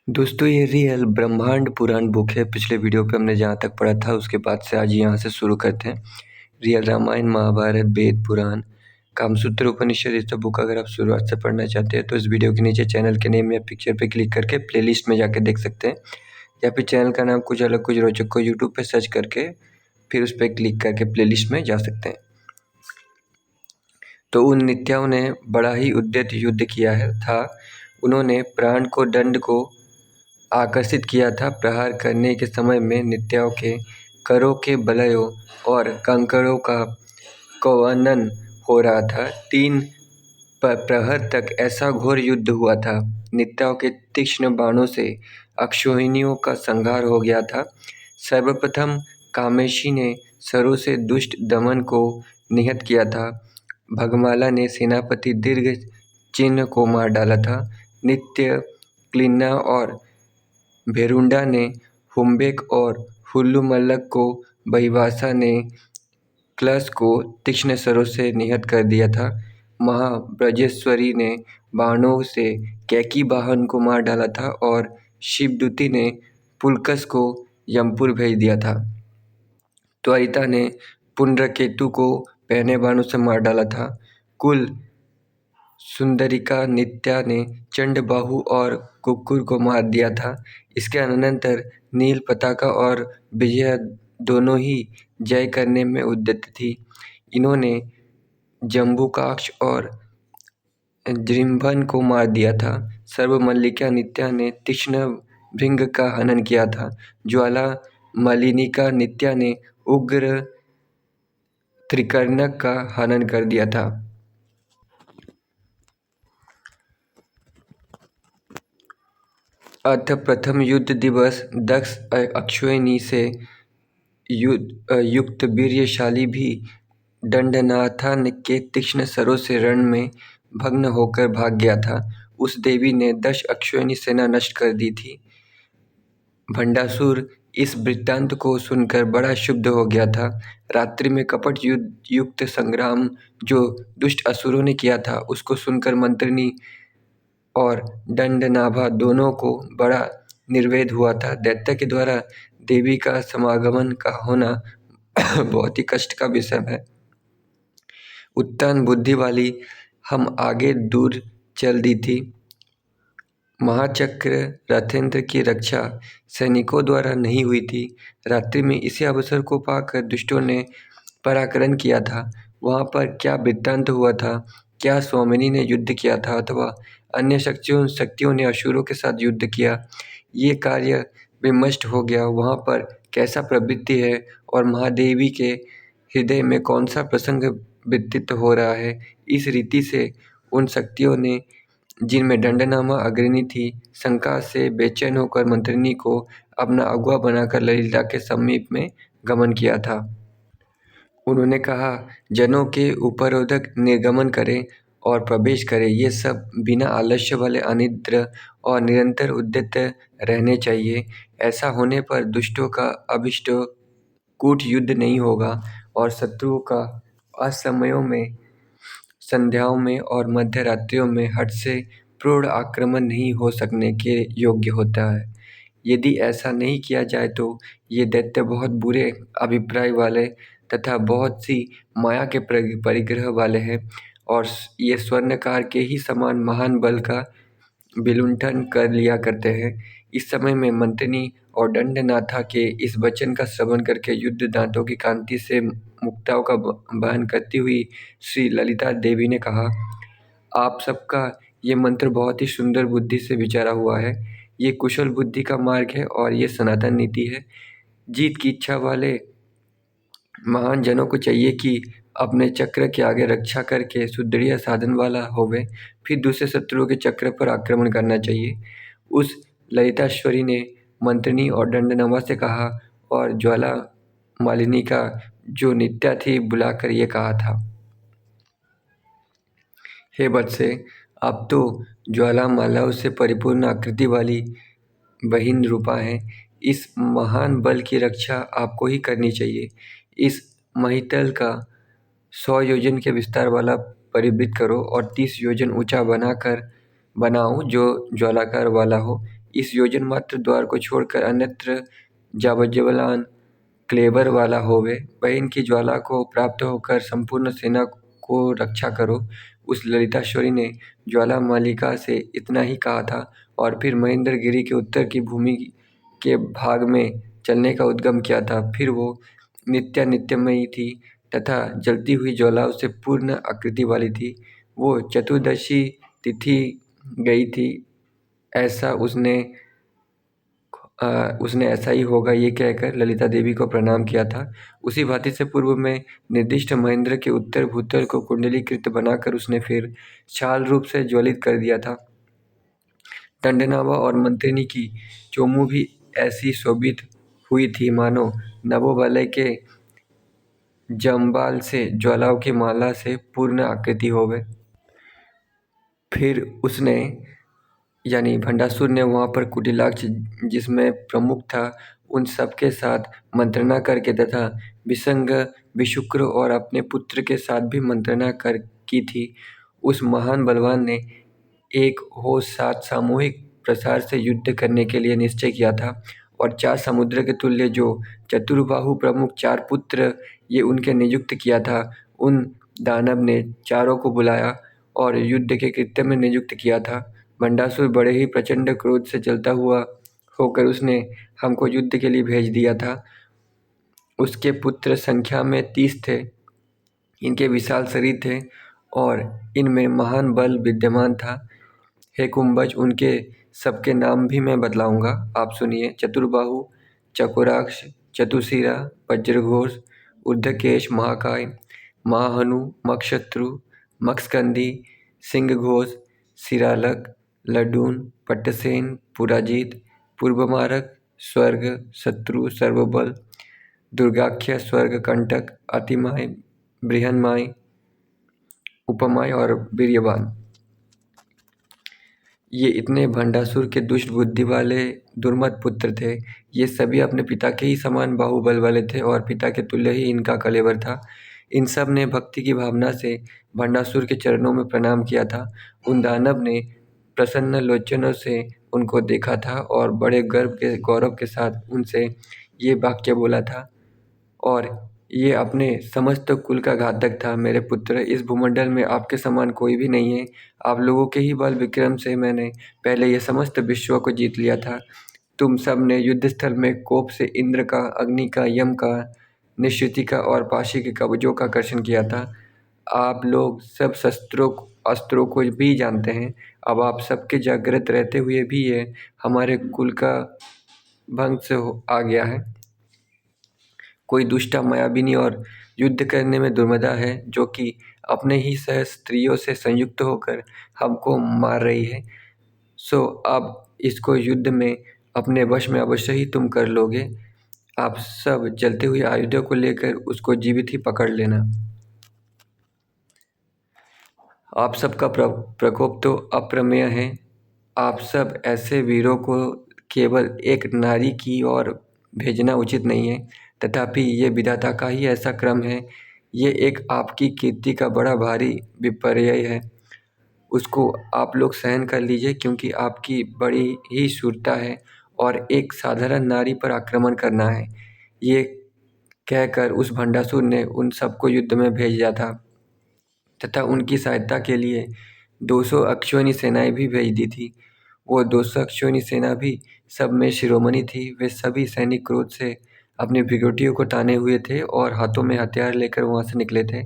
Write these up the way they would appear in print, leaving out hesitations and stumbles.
दोस्तों ये रियल ब्रह्मांड पुराण बुक है। पिछले वीडियो पे हमने जहाँ तक पढ़ा था उसके बाद से आज यहाँ से शुरू करते हैं। रियल रामायण, महाभारत, वेद, पुराण, कामसूत्र, उपनिषद, इस सब बुक अगर आप शुरुआत से पढ़ना चाहते हैं तो इस वीडियो के नीचे चैनल के नेम या पिक्चर पे क्लिक करके प्लेलिस्ट में जाके देख सकते हैं, या फिर चैनल का नाम कुछ अलग कुछ रोचक को यूट्यूब पे सर्च करके फिर उस पर क्लिक करके प्लेलिस्ट में जा सकते हैं। तो उन नित्याओं ने बड़ा ही उद्यत युद्ध किया था। उन्होंने प्राण को दंड को आकर्षित किया था। प्रहार करने के समय में नित्याओं के करों के बलयों और कंकड़ों का कौनन हो रहा था। 3 प्रहर तक ऐसा घोर युद्ध हुआ था। नित्याओं के तीक्ष्ण बाणों से अक्षौहिणियों का संहार हो गया था। सर्वप्रथम कामेशी ने सरों से दुष्ट दमन को निहत किया था। भगमाला ने सेनापति दीर्घ चिन्ह को मार डाला था। नित्य, क्लिन्ना और भेरुंडा ने हुम्बेक और हुल्लू मल्लक को, बहिवासा ने क्लस को तीक्ष्ण सरों से निहत कर दिया था। महाब्रजेश्वरी ने बाणों से कैकीबाहन को मार डाला था और शिवदूती ने पुलकस को यमपुर भेज दिया था। त्वरिता ने पुंड्रकेतु को पहने बाणों से मार डाला था। कुल सुंदरिका नित्या ने चंडबाहु और कुक्कुर को मार दिया था। इसके अनंतर नील पताका और विजया दोनों ही जय करने में उद्यत थी। इन्होंने जम्बूकाक्ष और जृंभन को मार दिया था। सर्वमल्लिका नित्या ने तीक्ष्ण भृंग का हनन किया था। ज्वाला मलिनिका नित्या ने उग्र त्रिकर्णक का हनन कर दिया था। अथ प्रथम युद्ध दिवस दक्ष अक्षौहिणी से युक्त वीर्यशाली भी दंडनाथा के तीक्ष्ण सरों से रण में भग्न होकर भाग गया था। उस देवी ने 10 अक्षौहिणी सेना नष्ट कर दी थी। भंडासुर इस वृत्तांत को सुनकर बड़ा क्षुब्ध हो गया था। रात्रि में कपट युक्त संग्राम जो दुष्ट असुरों ने किया था उसको सुनकर मंत्रिनी और दंडनाभा दोनों को बड़ा निर्वेद हुआ था। दैत्य के द्वारा देवी का समागमन का होना बहुत ही कष्ट का विषय है। उत्तम बुद्धि वाली हम आगे दूर चल दी थी। महाचक्र रथेंद्र की रक्षा सैनिकों द्वारा नहीं हुई थी। रात्रि में इसी अवसर को पाकर दुष्टों ने पराक्रम किया था। वहाँ पर क्या वृत्तांत हुआ था, क्या स्वामिनी ने युद्ध किया था अथवा अन्य शक्तियों ने असुरों के साथ युद्ध किया, ये कार्य विनष्ट हो गया। वहाँ पर कैसा प्रवृत्ति है और महादेवी के हृदय में कौन सा प्रसंग व्यतीत हो रहा है। इस रीति से उन शक्तियों ने, जिनमें दंडनामा अग्रणी थी, शंका से बेचैन होकर मंत्रिनी को अपना अगुआ बनाकर ललिता के समीप में गमन किया था। उन्होंने कहा, जनों के उपरोधक निर्गमन करें और प्रवेश करें। ये सब बिना आलस्य वाले अनिद्र और निरंतर उद्यत रहने चाहिए। ऐसा होने पर दुष्टों का अभिष्ट कूट युद्ध नहीं होगा और शत्रुओं का असमयों में, संध्याओं में और मध्य रात्रियों में हठ से पूर्ण आक्रमण नहीं हो सकने के योग्य होता है। यदि ऐसा नहीं किया जाए तो ये दैत्य बहुत बुरे अभिप्राय वाले तथा बहुत सी माया के परिग्रह वाले हैं और ये स्वर्णकार के ही समान महान बल का विलुंठन कर लिया करते हैं। इस समय में मंत्रिनी और दंडनाथा के इस वचन का श्रवण करके युद्ध दांतों की कांति से मुक्ताओं का बहन करती हुई श्री ललिता देवी ने कहा, आप सबका ये मंत्र बहुत ही सुंदर बुद्धि से विचारा हुआ है। ये कुशल बुद्धि का मार्ग है और ये सनातन नीति है। जीत की इच्छा वाले महान जनों को चाहिए कि अपने चक्र के आगे रक्षा करके सुदृढ़ साधन वाला होवे, फिर दूसरे शत्रुओं के चक्र पर आक्रमण करना चाहिए। उस ललिताश्वरी ने मंत्रिनी और दंडनामा से कहा और ज्वाला मालिनी का जो नित्या थी बुलाकर ये कहा था, हे वत्से, आप तो ज्वालामालाओं से परिपूर्ण आकृति वाली बहिन रूपा हैं। इस महान बल की रक्षा आपको ही करनी चाहिए। इस महितल का 100 योजन के विस्तार वाला परिवृत्त करो और 30 योजन ऊंचा बनाओ जो ज्वालाकार वाला हो। इस योजन मात्र द्वार को छोड़कर अन्यत्र जाबज्वलान क्लेबर वाला होवे, वह इनकी ज्वाला को प्राप्त होकर संपूर्ण सेना को रक्षा करो। उस ललिताश्वरी ने ज्वाला मालिका से इतना ही कहा था और फिर महेंद्रगिरी के उत्तर की भूमि के भाग में चलने का उद्गम किया था। फिर वो नित्यमयी थी तथा जलती हुई ज्वालाओं से पूर्ण आकृति वाली थी। वो चतुर्दशी तिथि गई थी, ऐसा उसने ऐसा ही होगा ये कहकर ललिता देवी को प्रणाम किया था। उसी भांति से पूर्व में निर्दिष्ट महेंद्र के उत्तर भूतल को कुंडलीकृत बनाकर उसने फिर छाल रूप से ज्वलित कर दिया था। दंडनावा और मंत्रिनी की चोमू भी ऐसी शोभित हुई थी मानो नवोवलय के जंबाल से ज्वालाओं की माला से पूर्ण आकृति होवे। फिर उसने यानी भंडासुर ने वहाँ पर कुटिलाक्ष जिसमें प्रमुख था उन सबके साथ मंत्रणा करके तथा विसंग विशुक्र और अपने पुत्र के साथ भी मंत्रणा कर की थी। उस महान बलवान ने एक हो साथ सामूहिक प्रसार से युद्ध करने के लिए निश्चय किया था और 4 समुद्र के तुल्य जो चतुर्बाहु प्रमुख 4 पुत्र ये उनके नियुक्त किया था। उन दानव ने चारों को बुलाया और युद्ध के कृत्य में नियुक्त किया था। भंडासुर बड़े ही प्रचंड क्रोध से जलता हुआ होकर उसने हमको युद्ध के लिए भेज दिया था। उसके पुत्र संख्या में 30 थे। इनके विशाल शरीर थे और इनमें महान बल विद्यमान था। हे कुंभज, उनके सबके नाम भी मैं बतलाऊंगा, आप सुनिए। चतुर्बाहु, चकोराक्ष, चतुशिरा, वज्रघोष, ऊर्ध्वकेश, महाकाय, महाहनु, मक्षत्रु, मक्षस्कंदी, सिंहघोष, शिरालक, लडून, पट्टसेन, पुराजित, पूर्वमारक, स्वर्ग, शत्रु, सर्वबल, दुर्गाख्य, स्वर्ग कंटक, अतिमाय, बृहन्माय, उपमाय और वीर्यवान। ये इतने भंडासुर के दुष्ट बुद्धि वाले दुर्मत पुत्र थे। ये सभी अपने पिता के ही समान बाहुबल वाले थे और पिता के तुल्य ही इनका कलेवर था। इन सब ने भक्ति की भावना से भंडासुर के चरणों में प्रणाम किया था। उन दानव ने प्रसन्न लोचनों से उनको देखा था और बड़े गौरव के साथ उनसे ये वाक्य बोला था, और ये अपने समस्त कुल का घातक था। मेरे पुत्र, इस भूमंडल में आपके समान कोई भी नहीं है। आप लोगों के ही बल विक्रम से मैंने पहले ये समस्त विश्व को जीत लिया था। तुम सब ने युद्ध स्थल में कोप से इंद्र का, अग्नि का, यम का, निश्रुति का और पाशी के कवचों का कर्षण किया था। आप लोग सब अस्त्रों को भी जानते हैं। अब आप सबके जागृत रहते हुए भी ये हमारे कुल का भंग से आ गया है। कोई दुष्टा मायाबिनी और युद्ध करने में दुर्मदा है, जो कि अपने ही सह स्त्रियों से संयुक्त होकर हमको मार रही है। सो अब इसको युद्ध में अपने वश में अवश्य ही तुम कर लोगे। आप सब जलते हुए आयुधों को लेकर उसको जीवित ही पकड़ लेना। आप सबका प्रकोप तो अप्रमेय है। आप सब ऐसे वीरों को केवल एक नारी की ओर भेजना उचित नहीं है, तथापि ये विधाता का ही ऐसा क्रम है। ये एक आपकी कीर्ति का बड़ा भारी विपर्य है। उसको आप लोग सहन कर लीजिए, क्योंकि आपकी बड़ी ही शूरता है और एक साधारण नारी पर आक्रमण करना है। ये कहकर उस भंडासुर ने उन सबको युद्ध में भेज दिया था तथा उनकी सहायता के लिए 200 अक्षौहिणी सेनाएं भी भेज दी थी। वो 200 अक्षौहिणी सेना भी सब में शिरोमणि थी। वे सभी सैनिक क्रोध से अपनी भृगुटियों को ताने हुए थे और हाथों में हथियार लेकर वहाँ से निकले थे।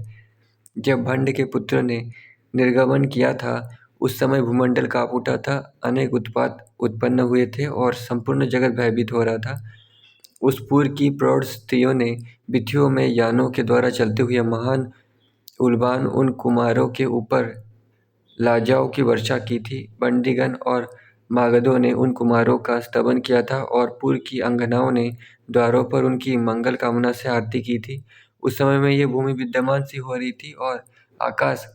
जब भंड के पुत्र ने निर्गमन किया था, उस समय भूमंडल काँप उठा था। अनेक उत्पात उत्पन्न हुए थे और संपूर्ण जगत भयभीत हो रहा था। उस पूर्व की प्रौढ़ स्त्रियों ने विथियों में यानों के द्वारा चलते हुए महान उल्बान उन कुमारों के ऊपर लाजाओं की वर्षा की थी। बंदीगण और मागधों ने उन कुमारों का स्तवन किया था और पूर्व की अंगनाओं ने द्वारों पर उनकी मंगल कामना से आरती की थी। उस समय में ये भूमि विद्यमान सी हो रही थी और आकाश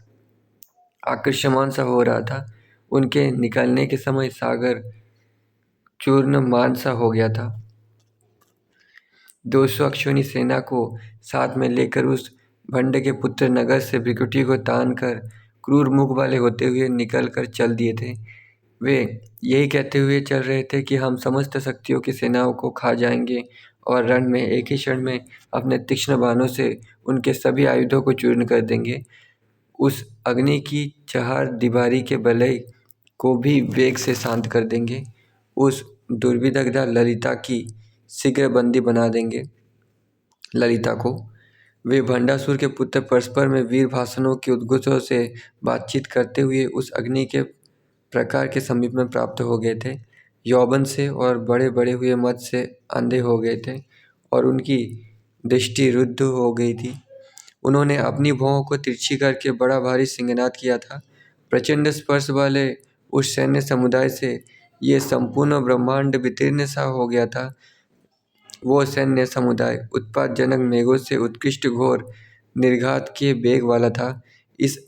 आकृष्यमान सा हो रहा था। उनके निकलने के समय सागर चूर्णमान सा हो गया था। 200 अक्षौहिणी सेना को साथ में लेकर उस भंड के पुत्र नगर से भृकुटी को तान कर क्रूर मुख वाले होते हुए निकल कर चल दिए थे। वे यही कहते हुए चल रहे थे कि हम समस्त शक्तियों की सेनाओं को खा जाएंगे और रण में एक ही क्षण में अपने तीक्ष्ण बाणों से उनके सभी आयुधों को चूर्ण कर देंगे। उस अग्नि की चहार दीवारी के वलय को भी वेग से शांत कर देंगे। उस दुर्विदग्धा ललिता की शीघ्र बंदी बना देंगे। ललिता को वे भंडासुर के पुत्र परस्पर में वीर भाषणों के उद्घोषों से बातचीत करते हुए उस अग्नि के प्रकार के समीप में प्राप्त हो गए थे। यौवन से और बड़े बड़े हुए मद से अंधे हो गए थे और उनकी दृष्टि रुद्ध हो गई थी। उन्होंने अपनी भौहों को तिरछी करके बड़ा भारी सिंहनाद किया था। प्रचंड स्पर्श वाले उस सैन्य समुदाय से ये संपूर्ण ब्रह्मांड वितीर्ण सा हो गया था। वो सैन्य समुदाय उत्पातजनक मेघों से उत्कृष्ट घोर निर्घात के वेग वाला था। इस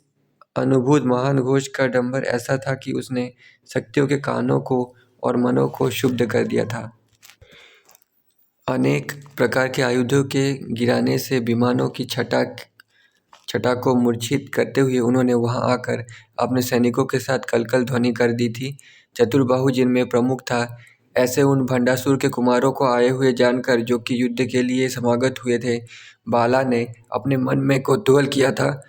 अनुभूत महान घोष का डंबर ऐसा था कि उसने शक्तियों के कानों को और मनों को क्षुब्ध कर दिया था। अनेक प्रकार के आयुधों के गिराने से विमानों की छटा को मूर्छित करते हुए उन्होंने वहां आकर अपने सैनिकों के साथ कलकल ध्वनि कर दी थी। चतुर्बाहु जिनमें प्रमुख था, ऐसे उन भंडासुर के कुमारों को आए हुए जानकर, जो कि युद्ध के लिए समागत हुए थे, बाला ने अपने मन में कौतूहल किया था।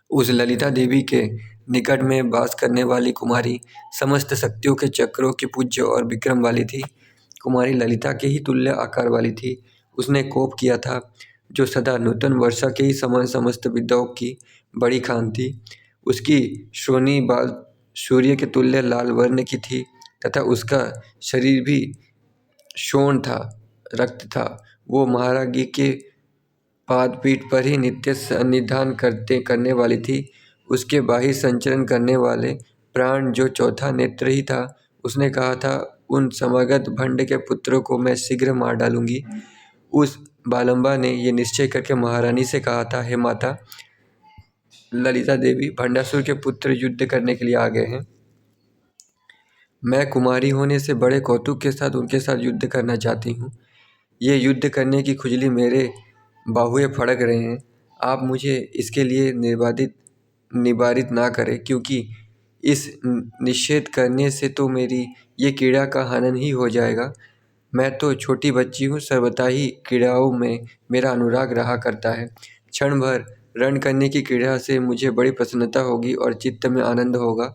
उस ललिता देवी के निकट में वास करने वाली कुमारी समस्त शक्तियों के चक्रों की पूज्य और विक्रम वाली थी। कुमारी ललिता के ही तुल्य आकार वाली थी। उसने कोप किया था, जो सदा नूतन वर्षा के ही समान समस्त विद्याओं की बड़ी खान थी। उसकी श्रोणी बाल सूर्य के तुल्य लाल वर्ण की थी तथा उसका शरीर भी शोण था, रक्त था। वो महारागी के पादपीठ पर ही नित्य सन्निधान करने वाली थी। उसके बाहिर संचरण करने वाले प्राण जो चौथा नेत्र ही था। उसने कहा था, उन समागत भंड के पुत्रों को मैं शीघ्र मार डालूंगी। उस बालंबा ने ये निश्चय करके महारानी से कहा था, हे माता ललिता देवी, भंडासुर के पुत्र युद्ध करने के लिए आ गए हैं। मैं कुमारी होने से बड़े कौतुक के साथ उनके साथ युद्ध करना चाहती हूँ। ये युद्ध करने की खुजली मेरे बाहुए फड़क रहे हैं। आप मुझे इसके लिए निवारित ना करें, क्योंकि इस निषेध करने से तो मेरी ये क्रीड़ा का हनन ही हो जाएगा। मैं तो छोटी बच्ची हूँ, सर्वथा ही क्रीड़ाओं में मेरा अनुराग रहा करता है। क्षण भर रण करने की क्रीड़ा से मुझे बड़ी प्रसन्नता होगी और चित्त में आनंद होगा।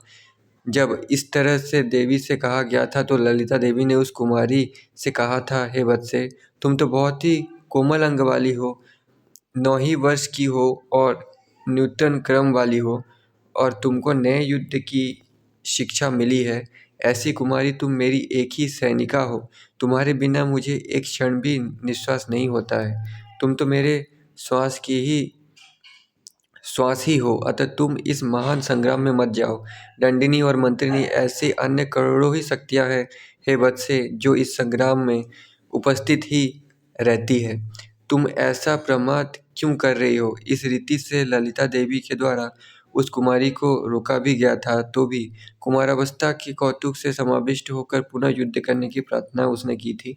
जब इस तरह से देवी से कहा गया था तो ललिता देवी ने उस कुमारी से कहा था, हे वत्से, तुम तो बहुत ही कोमल अंग वाली हो, 9 ही वर्ष की हो और नूतन क्रम वाली हो, और तुमको नए युद्ध की शिक्षा मिली है। ऐसी कुमारी तुम मेरी एक ही सैनिका हो। तुम्हारे बिना मुझे एक क्षण भी निश्वास नहीं होता है। तुम तो मेरे श्वास की ही श्वास ही हो, अतः तुम इस महान संग्राम में मत जाओ। दंडिनी और मंत्रिनी ऐसी अन्य करोड़ों ही शक्तियां हैं, हे वत्से, जो इस संग्राम में उपस्थित ही रहती है। तुम ऐसा प्रमाद क्यों कर रही हो? इस रीति से ललिता देवी के द्वारा उस कुमारी को रोका भी गया था, तो भी कुमारावस्था के कौतुक से समाविष्ट होकर पुनः युद्ध करने की प्रार्थना उसने की थी।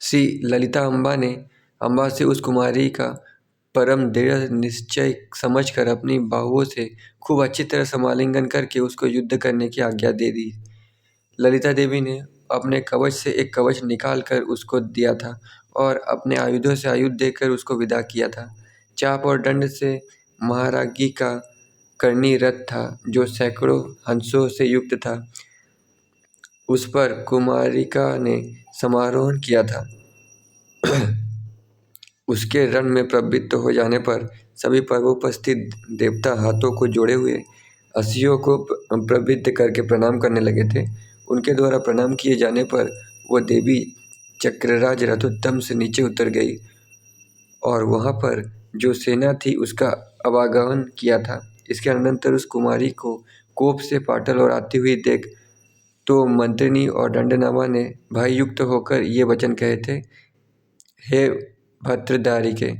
श्री ललिता अम्बा से उस कुमारी का परम दृढ़ निश्चय समझकर अपनी बाहुओं से खूब अच्छी तरह समालिंगन करके उसको युद्ध करने की आज्ञा दे दी। ललिता देवी ने अपने कवच से एक कवच निकाल कर उसको दिया था और अपने आयुधों से आयुध देकर उसको विदा किया था। चाप और दंड से महारागी का कर्णी रथ था, जो सैकड़ों हंसों से युक्त था। उस पर कुमारिका ने समारोहण किया था। उसके रण में प्रवृत्त हो जाने पर सभी पर्वोपस्थित देवता हाथों को जोड़े हुए हंसियों को प्रवृत्त करके प्रणाम करने लगे थे। उनके द्वारा प्रणाम किए जाने पर वो देवी चक्रराज रथोत्तम से नीचे उतर गई और वहाँ पर जो सेना थी उसका आवागमन किया था। इसके अनंतर उस कुमारी को कोप से पाटल और आती हुई देख तो मंत्रिनी और दंडनामा ने भय युक्त होकर ये वचन कहे थे, हे भद्रदारिके,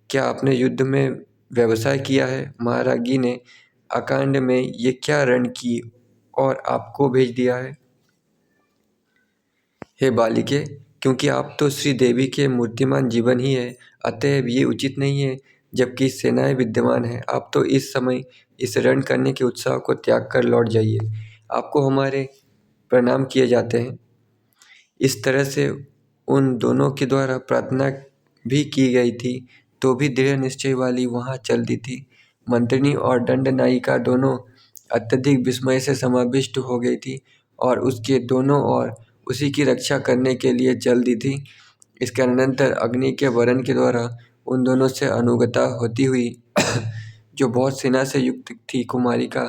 क्या आपने युद्ध में व्यवसाय किया है? महारागी ने अकांड में ये क्या रण की और आपको भेज दिया है? हे बालिके, क्योंकि आप तो श्री देवी के मूर्तिमान जीवन ही है, अतएव ये उचित नहीं है जबकि सेनाएं विद्यमान हैं। आप तो इस समय इस रण करने के उत्साह को त्याग कर लौट जाइए। आपको हमारे प्रणाम किए जाते हैं। इस तरह से उन दोनों के द्वारा प्रार्थना भी की गई थी, तो भी दृढ़ निश्चय वाली वहाँ चल दी थी। मंत्रिनी और दंड नायिका दोनों अत्यधिक विस्मय से समाविष्ट हो गई थी और उसके दोनों ओर उसी की रक्षा करने के लिए चल दी थी। इसके अनंतर अग्नि के वरण के द्वारा उन दोनों से अनुगता होती हुई जो बहुत सेना से युक्त थी कुमारिका,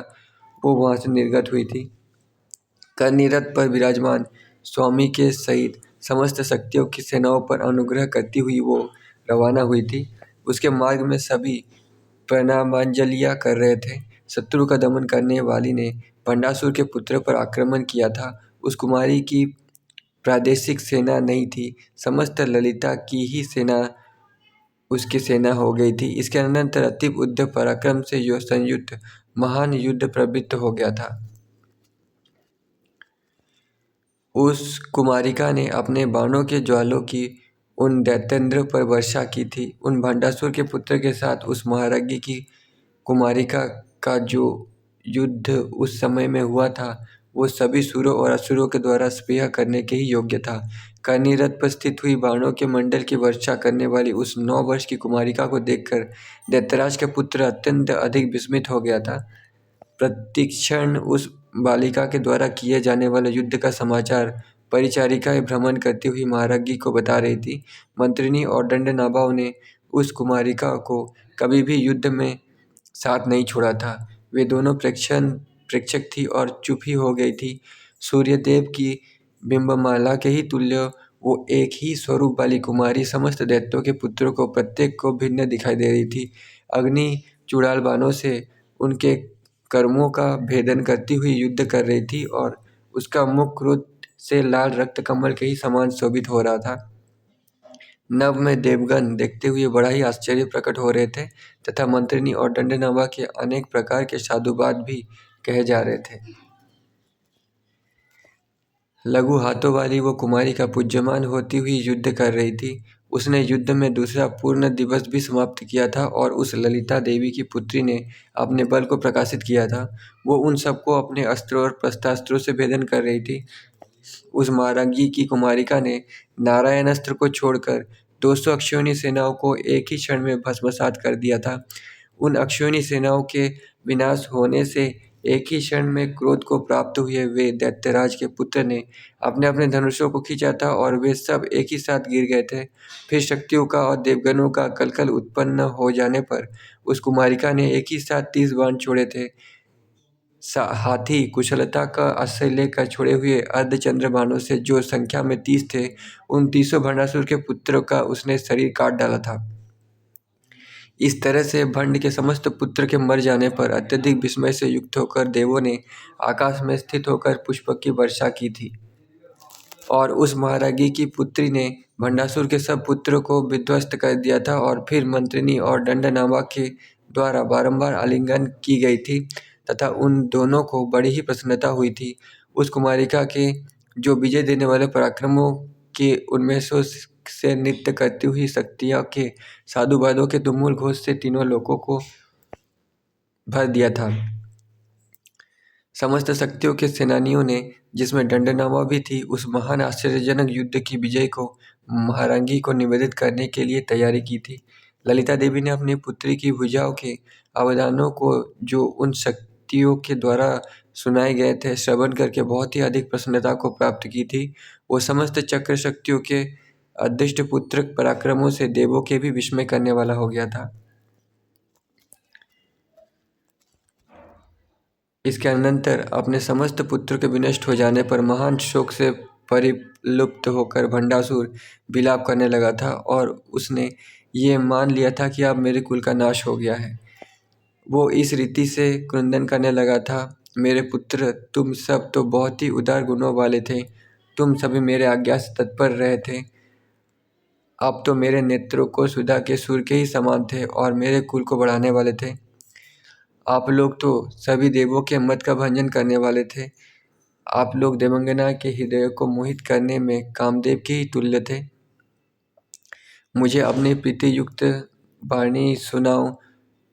वो वहाँ से निर्गत हुई थी। करनी रथ पर विराजमान स्वामी के सहित समस्त शक्तियों की सेनाओं पर अनुग्रह करती हुई वो रवाना हुई थी। उसके मार्ग में सभी प्रणामांजलियाँ कर रहे थे। शत्रु का दमन करने वाली ने भंडासुर के पुत्र पर आक्रमण किया था। उस कुमारी की प्रादेशिक सेना नहीं थी, समस्त ललिता की ही सेना उसकी सेना हो गई थी। इसके अनंतर अतीब उद्यम पराक्रम से यो संयुक्त महान युद्ध प्रवृत्त हो गया था। उस कुमारिका ने अपने बाणों के ज्वालों की उन दैत्येंद्र पर वर्षा की थी। उन भंडासुर के पुत्र के साथ उस महाराज्ञी की कुमारिका का जो युद्ध उस समय में हुआ था, वो सभी सुरों और असुरों के द्वारा स्पेह करने के ही योग्य था। कर्णी रथ पर स्थित हुई बाणों के मंडल की वर्षा करने वाली उस 9 वर्ष की कुमारिका को देखकर दैत्यराज का पुत्र अत्यंत अधिक विस्मित हो गया था। प्रतिक्षण उस बालिका के द्वारा किए जाने वाले युद्ध का समाचार परिचारिकाएं भ्रमण करती हुई महाराज्ञी को बता रही थी। मंत्रिनी और दंडनाभाओं ने उस कुमारिका को कभी भी युद्ध में साथ नहीं छोड़ा था। वे दोनों प्रेक्षक थी और चुप ही हो गई थी। सूर्यदेव की बिंबमाला के ही तुल्य वो एक ही स्वरूप वाली कुमारी समस्त दैत्यों के पुत्रों को प्रत्येक को भिन्न दिखाई दे रही थी। अग्नि चुड़ाल बाणों से उनके कर्मों का भेदन करती हुई युद्ध कर रही थी और उसका मुख क्रोध से लाल रक्त कमल के ही समान शोभित हो रहा था। नभ में देवगण देखते हुए बड़ा ही आश्चर्य प्रकट हो रहे थे तथा मंत्रिनी और दंडनाभा के अनेक प्रकार के साधुवाद भी कहे जा रहे थे। लघु हाथों वाली वो कुमारी का पूज्यमान होती हुई युद्ध कर रही थी। उसने युद्ध में दूसरा पूर्ण दिवस भी समाप्त किया था और उस ललिता देवी की पुत्री ने अपने बल को प्रकाशित किया था। वो उन सबको अपने अस्त्रों और प्रस्तास्त्रों से भेदन कर रही थी। उस महाराज्ञी की कुमारिका ने नारायण अस्त्र को छोड़कर 200 अक्षौहिणी सेनाओं को एक ही क्षण में भस्मसात कर दिया था। उन अक्षौहिणी सेनाओं के विनाश होने से एक ही क्षण में क्रोध को प्राप्त हुए वे दैत्यराज के पुत्र ने अपने अपने धनुषों को खींचा था और वे सब एक ही साथ गिर गए थे। फिर शक्तियों का और देवगणों का कलकल उत्पन्न हो जाने पर उस कुमारिका ने एक ही साथ 30 बाण छोड़े थे। हाथी कुशलता का आश्रय लेकर छोड़े हुए अर्धचंद्र बाणों से जो संख्या में 30 थे, उन 30 भंडासुर के पुत्रों का उसने शरीर काट डाला था। इस तरह से भंड के समस्त पुत्र के मर जाने पर अत्यधिक विस्मय से युक्त होकर देवों ने आकाश में स्थित होकर पुष्प की वर्षा की थी और उस महाराज्ञी की पुत्री ने भंडासुर के सब पुत्रों को विध्वस्त कर दिया था। और फिर मंत्रिनी और दंडनाभा के द्वारा बारंबार आलिंगन की गई थी तथा उन दोनों को बड़ी ही प्रसन्नता हुई थी। उस कुमारिका के जो विजय देने वाले पराक्रमों के उन्मेषों से नृत्य करती हुई शक्तियों के साधुवादों के तुमुल घोष से तीनों लोकों को भर दिया था। समस्त शक्तियों के सेनानियों ने, जिसमें दंडनाभा भी थी, उस महान आश्चर्यजनक युद्ध की विजय को महाराज्ञी को निवेदित करने के लिए तैयारी की थी। ललिता देवी ने अपनी पुत्री की भुजाओं के अवदानों को जो उन शक्तियों के द्वारा सुनाए गए थे श्रवण करके बहुत ही अधिक प्रसन्नता को प्राप्त की थी। वो समस्त चक्र शक्तियों के अदृष्ट पुत्र पराक्रमों से देवों के भी विस्मय करने वाला हो गया था। इसके अनंतर अपने समस्त पुत्र के विनष्ट हो जाने पर महान शोक से परिलुप्त होकर भंडासुर विलाप करने लगा था और उसने ये मान लिया था कि अब मेरे कुल का नाश हो गया है। वो इस रीति से क्रंदन करने लगा था, मेरे पुत्र, तुम सब तो बहुत ही उदार गुणों वाले थे। तुम सभी मेरे आज्ञा से तत्पर रहे थे। अब तो मेरे नेत्रों को सुधा के सूर्य के ही समान थे और मेरे कुल को बढ़ाने वाले थे। आप लोग तो सभी देवों के मत का भंजन करने वाले थे। आप लोग देवांगना के हृदय को मोहित करने में कामदेव के ही तुल्य थे। मुझे अपने प्रीति युक्त वाणी सुनाऊं।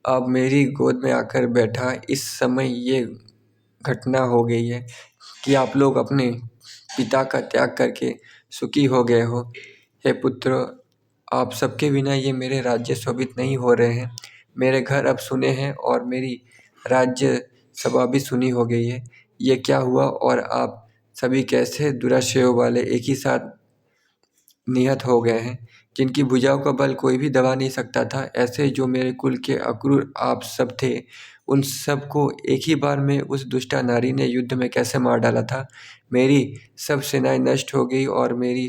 अब मेरी गोद में आकर बैठा। इस समय ये घटना हो गई है कि आप लोग अपने पिता का त्याग करके सुखी हो गए हो। हे पुत्र, आप सबके बिना ये मेरे राज्य शोभित नहीं हो रहे हैं। मेरे घर अब सुने हैं और मेरी राज्य सभा भी सुनी हो गई है। ये क्या हुआ और आप सभी कैसे दुराशयों वाले एक ही साथ निहत हो गए हैं, जिनकी भुजाओं का बल कोई भी दबा नहीं सकता था। ऐसे जो मेरे कुल के अक्रूर आप सब थे, उन सब को एक ही बार में उस दुष्टा नारी ने युद्ध में कैसे मार डाला था। मेरी सब सेनाएं नष्ट हो गई और मेरी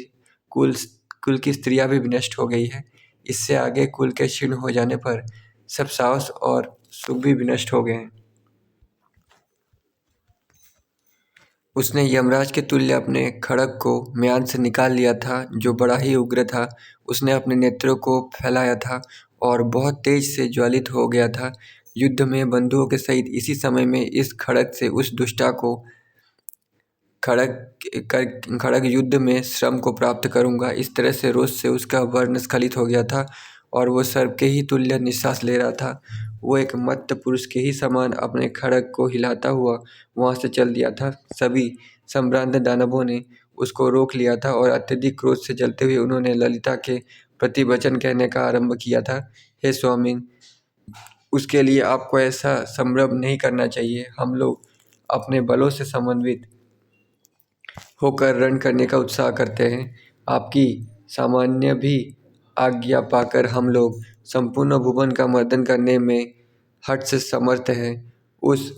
कुल कुल की स्त्रियां भी नष्ट हो गई है। इससे आगे कुल के क्षीण हो जाने पर सब साहस और सुख भी विनष्ट हो गए हैं। उसने यमराज के तुल्य अपने खड्ग को म्यान से निकाल लिया था, जो बड़ा ही उग्र था। उसने अपने नेत्रों को फैलाया था और बहुत तेज से ज्वालित हो गया था। युद्ध में बंधुओं के सहित इसी समय में इस खड्ग से उस दुष्टा को खड्ग युद्ध में श्रम को प्राप्त करूंगा। इस तरह से रोष से उसका वर्ण स्खलित हो गया था और वो सर्प के ही तुल्य निश्वास ले रहा था। वो एक मत्त पुरुष के ही समान अपने खड्ग को हिलाता हुआ वहाँ से चल दिया था। सभी संभ्रांत दानवों ने उसको रोक लिया था और अत्यधिक क्रोध से जलते हुए उन्होंने ललिता के प्रति वचन कहने का आरंभ किया था। हे स्वामिन, उसके लिए आपको ऐसा संभ्रम नहीं करना चाहिए। हम लोग अपने बलों से समन्वित होकर रण करने का उत्साह करते हैं। आपकी सामान्य भी आज्ञा पाकर हम लोग संपूर्ण भुवन का मर्दन करने में हठ से समर्थ हैं। उस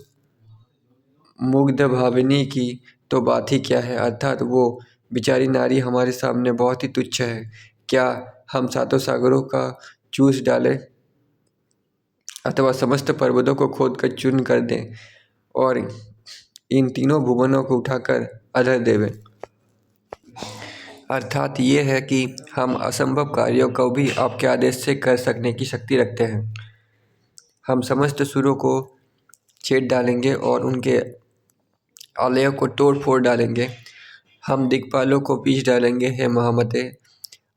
मुग्ध भाविनी की तो बात ही क्या है, अर्थात वो बेचारी नारी हमारे सामने बहुत ही तुच्छ है। क्या हम सातों सागरों का चूस डालें अथवा समस्त पर्वतों को खोद कर चूर्ण कर दें और इन तीनों भुवनों को उठाकर अधर देवें। अर्थात ये है कि हम असंभव कार्यों को भी आपके आदेश से कर सकने की शक्ति रखते हैं। हम समस्त सुरों को छेद डालेंगे और उनके आलयों को तोड़ फोड़ डालेंगे। हम दिक्पालों को पीस डालेंगे। हे महामते,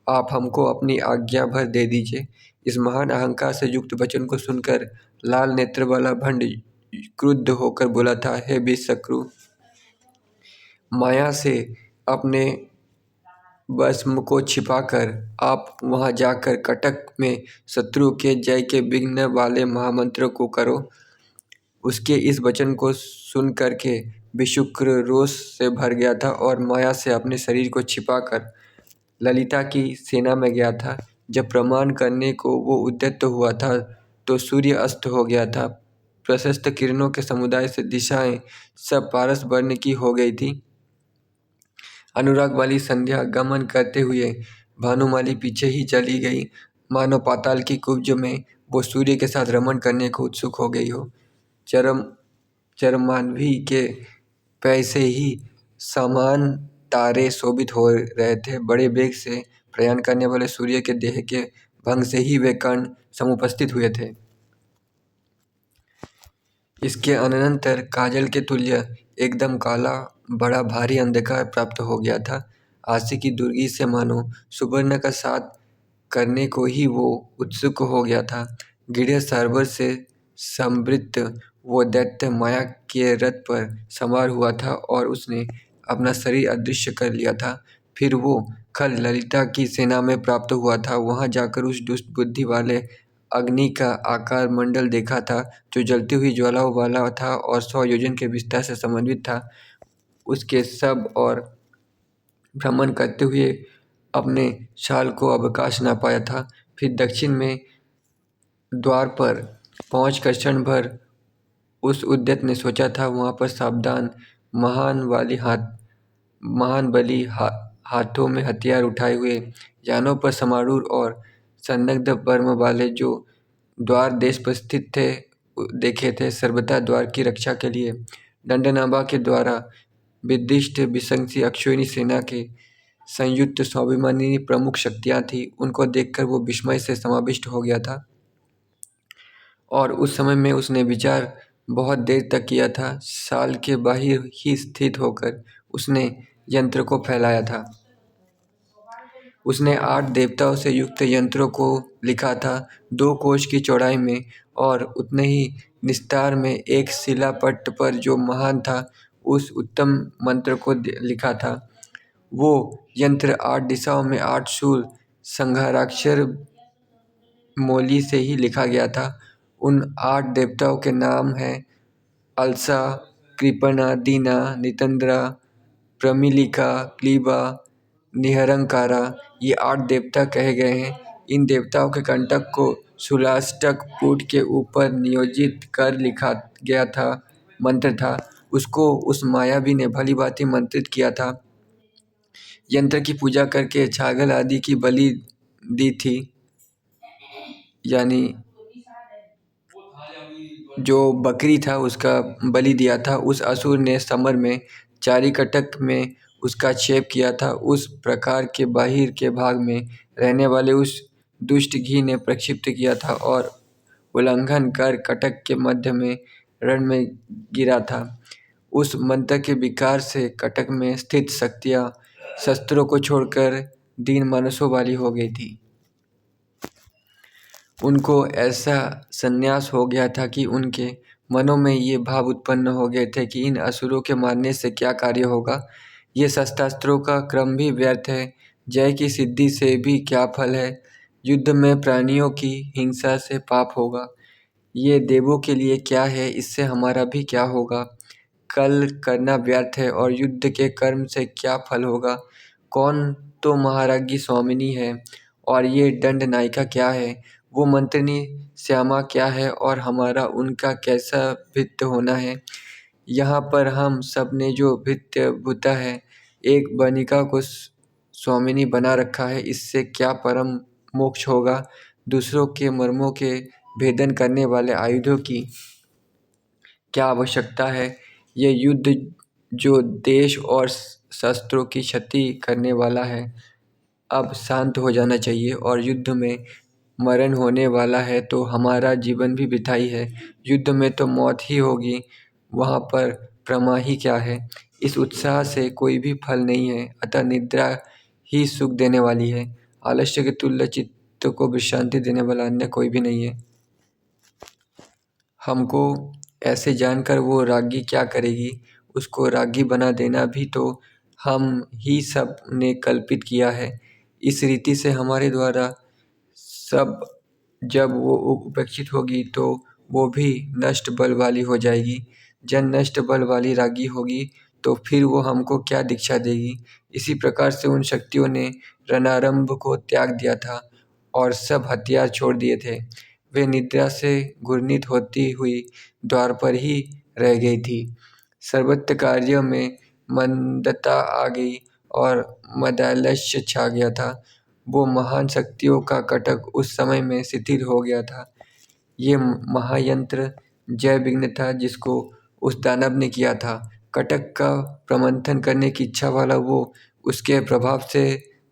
आप हमको अपनी आज्ञा भर दे दीजिए। इस महान अहंकार से युक्त वचन को सुनकर लाल नेत्र वाला भंड क्रुद्ध होकर बोला था, हे विषक्रु, माया से अपने भस्म को छिपाकर आप वहां जाकर कटक में शत्रु के जय के विघ्न वाले महामंत्र को करो। उसके इस वचन को सुन करके विशुक्र रोष से भर गया था और माया से अपने शरीर को छिपाकर ललिता की सेना में गया था। जब प्रमाण करने को वो उद्यत हुआ था तो सूर्य अस्त हो गया था। प्रशस्त किरणों के समुदाय से दिशाएं सब पारस वर्ण की हो गई थी। अनुराग वाली संध्या गमन करते हुए भानुमाली पीछे ही चली गई, मानो पाताल की कुब्ज में वो सूर्य के साथ रमण करने को उत्सुक हो गई हो। चरमान्वी के पैर से ही समान तारे शोभित हो रहे थे। बड़े वेग से प्रयाण करने वाले सूर्य के देह के भंग से ही वे कर्ण समुपस्थित हुए थे। इसके अनंतर काजल के तुल्य एकदम काला बड़ा भारी अंधकार प्राप्त हो गया था। आशी की दुर्गी से मानो सुवर्ण का साथ करने को ही वो उत्सुक हो गया था। गिरह सरोवर से समृद्ध वो दैत्य माया के रथ पर सवार हुआ था और उसने अपना शरीर अदृश्य कर लिया था। फिर वो खल ललिता की सेना में प्राप्त हुआ था। वहां जाकर उस दुष्ट बुद्धि वाले अग्नि का आकार मंडल देखा था, जो जलती हुई ज्वालाओं वाला था और 100 योजन के विस्तार से समन्वित था। उसके सब और भ्रमण करते हुए अपने शाल को अवकाश न पाया था। फिर दक्षिण में द्वार पर पहुंचकर क्षण भर उस उद्यत ने सोचा था, वहाँ पर सावधान महान बली हाथों में हथियार उठाए हुए यानों पर समारूढ़ और संदिग्ध वर्म वाले जो द्वार देश पर स्थित थे देखे थे। सर्वथा द्वार की रक्षा के लिए दंडनाभा के द्वारा विदिष्ट विशंसी अक्षोहिणी सेना के संयुक्त स्वाभिमानी प्रमुख शक्तियाँ थीं। उनको देखकर वो विस्मय से समाविष्ट हो गया था और उस समय में उसने विचार बहुत देर तक किया था। साल के बाहिर ही स्थित होकर उसने यंत्र को फैलाया था। उसने 8 देवताओं से युक्त यंत्रों को लिखा था, 2 कोस की चौड़ाई में और उतने ही निस्तार में एक शिलापट्ट पर जो महान था उस उत्तम मंत्र को लिखा था। वो यंत्र 8 दिशाओं में 8 शूल संहाराक्षर मौली से ही लिखा गया था। उन 8 देवताओं के नाम हैं अलसा, कृपणा, दीना, नितंद्रा, प्रमिलिका, क्लीबा, निहरंकारा। ये 8 देवता कहे गए हैं। इन देवताओं के कंटक को शूलाष्टक पुट के ऊपर नियोजित कर लिखा गया था मंत्र था। उसको उस मायावी ने भली भांति मंत्रित किया था। यंत्र की पूजा करके छागल आदि की बलि दी थी, यानी जो बकरी था उसका बलि दिया था। उस असुर ने समर में चारिकटक में उसका क्षेप किया था। उस प्रकार के बाहिर के भाग में रहने वाले उस दुष्ट घी ने प्रक्षिप्त किया था और उल्लंघन कर कटक के मध्य में रण में गिरा था। उस मंत्र के विकार से कटक में स्थित शक्तियाँ शस्त्रों को छोड़कर दीन मनुष्यों वाली हो गई थी। उनको ऐसा संन्यास हो गया था कि उनके मनों में ये भाव उत्पन्न हो गए थे कि इन असुरों के मारने से क्या कार्य होगा। ये शस्त्रास्त्रों का क्रम भी व्यर्थ है। जय की सिद्धि से भी क्या फल है। युद्ध में प्राणियों की हिंसा से पाप होगा। ये देवों के लिए क्या है, इससे हमारा भी क्या होगा। कल करना व्यर्थ है और युद्ध के कर्म से क्या फल होगा। कौन तो महाराज्ञी स्वामिनी है और ये दंड नायिका क्या है। वो मंत्रिनी श्यामा क्या है और हमारा उनका कैसा भित्त होना है। यहाँ पर हम सब ने जो भित्त भूता है, एक बनिका को स्वामिनी बना रखा है, इससे क्या परम मोक्ष होगा। दूसरों के मर्मों के भेदन करने वाले आयुधों की क्या आवश्यकता है। ये युद्ध जो देश और शस्त्रों की क्षति करने वाला है, अब शांत हो जाना चाहिए। और युद्ध में मरण होने वाला है तो हमारा जीवन भी वृथा ही है। युद्ध में तो मौत ही होगी, वहाँ पर प्रमा ही क्या है। इस उत्साह से कोई भी फल नहीं है, अतः निद्रा ही सुख देने वाली है। आलस्य के तुल्य चित्त को विश्रांति देने वाला अन्य कोई भी नहीं है। हमको ऐसे जानकर वो राज्ञी क्या करेगी, उसको राज्ञी बना देना भी तो हम ही सब ने कल्पित किया है। इस रीति से हमारे द्वारा सब जब वो उपेक्षित होगी तो वो भी नष्ट बल वाली हो जाएगी। जब नष्ट बल वाली राज्ञी होगी तो फिर वो हमको क्या दीक्षा देगी। इसी प्रकार से उन शक्तियों ने रणारंभ को त्याग दिया था और सब हथियार छोड़ दिए थे। वे निद्रा से घूर्णित होती हुई द्वार पर ही रह गई थी। सर्वत्र कार्य में मंदता आ गई और मदालस्य छा गया था। वो महान शक्तियों का कटक उस समय में शिथिल हो गया था। ये महायंत्र जय विघ्न था जिसको उस दानव ने किया था। कटक का प्रमंथन करने की इच्छा वाला वो उसके प्रभाव से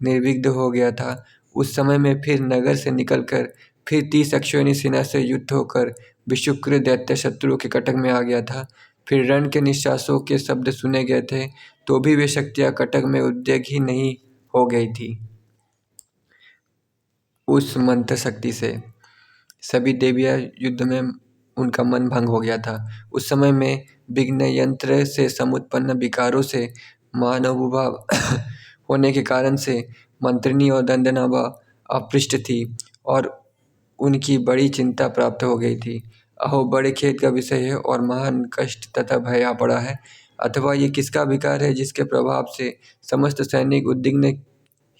निर्विघ्न हो गया था। उस समय में फिर नगर से निकलकर फिर 30 अक्षौहिणी सेना से युद्ध होकर विशुक्र दैत्य शत्रु के कटक में आ गया था। फिर रण के निश्वासों के शब्द सुने गए थे तो भी वे शक्तियाँ कटक में उद्वेग ही नहीं हो गई थी। उस मंत्र शक्ति से सभी देवियाँ युद्ध में उनका मन भंग हो गया था। उस समय में विघ्न यंत्र से समुत्पन्न विकारों से मानवभाव होने के कारण से मंत्रिनी और दंडनाभा अपृष्ट थी और उनकी बड़ी चिंता प्राप्त हो गई थी। अहो, बड़े खेद का विषय है और महान कष्ट तथा भय आ पड़ा है। अथवा ये किसका विकार है जिसके प्रभाव से समस्त सैनिक उद्विग्न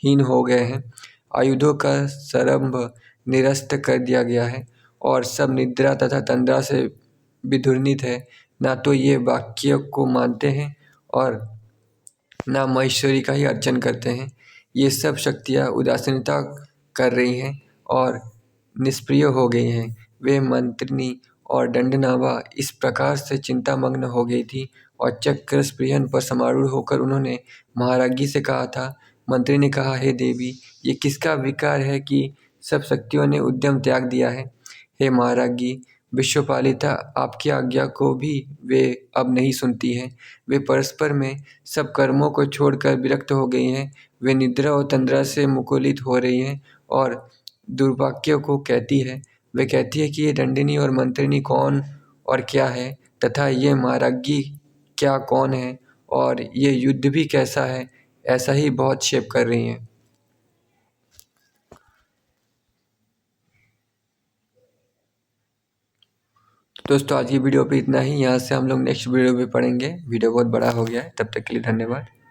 हीन हो गए हैं। आयुधों का सरंभ निरस्त कर दिया गया है और सब निद्रा तथा तंद्रा से विधुरनीत है। ना तो ये वाक्य को मानते हैं और ना महेश्वरी का ही अर्चन करते हैं। ये सब शक्तियाँ उदासीनता कर रही हैं और निष्प्रिय हो गई हैं। वे मंत्रिनी और दंडनाभा इस प्रकार से चिंतामग्न हो गई थी और चक्र स्पृहन पर समारूढ़ होकर उन्होंने महाराज्ञी से कहा था। मंत्री ने कहा, हे देवी, ये किसका विकार है कि सब शक्तियों ने उद्यम त्याग दिया है। हे महाराज्ञी, विश्वपालिता आपकी आज्ञा को भी वे अब नहीं सुनती हैं। वे परस्पर में सब कर्मों को छोड़कर विरक्त हो गई हैं। वे निद्रा और तंद्रा से मुकुलित हो रही हैं और दुर्वाक्यों को कहती है। वे कहती है कि ये दंडिनी और मंत्रिनी कौन और क्या है, तथा ये महाराज्ञी क्या कौन है, और ये युद्ध भी कैसा है। ऐसा ही बहुत क्षेप कर रही हैं। दोस्तों आज की वीडियो पे इतना ही। यहाँ से हम लोग नेक्स्ट वीडियो पे पढ़ेंगे। वीडियो बहुत बड़ा हो गया है। तब तक के लिए धन्यवाद।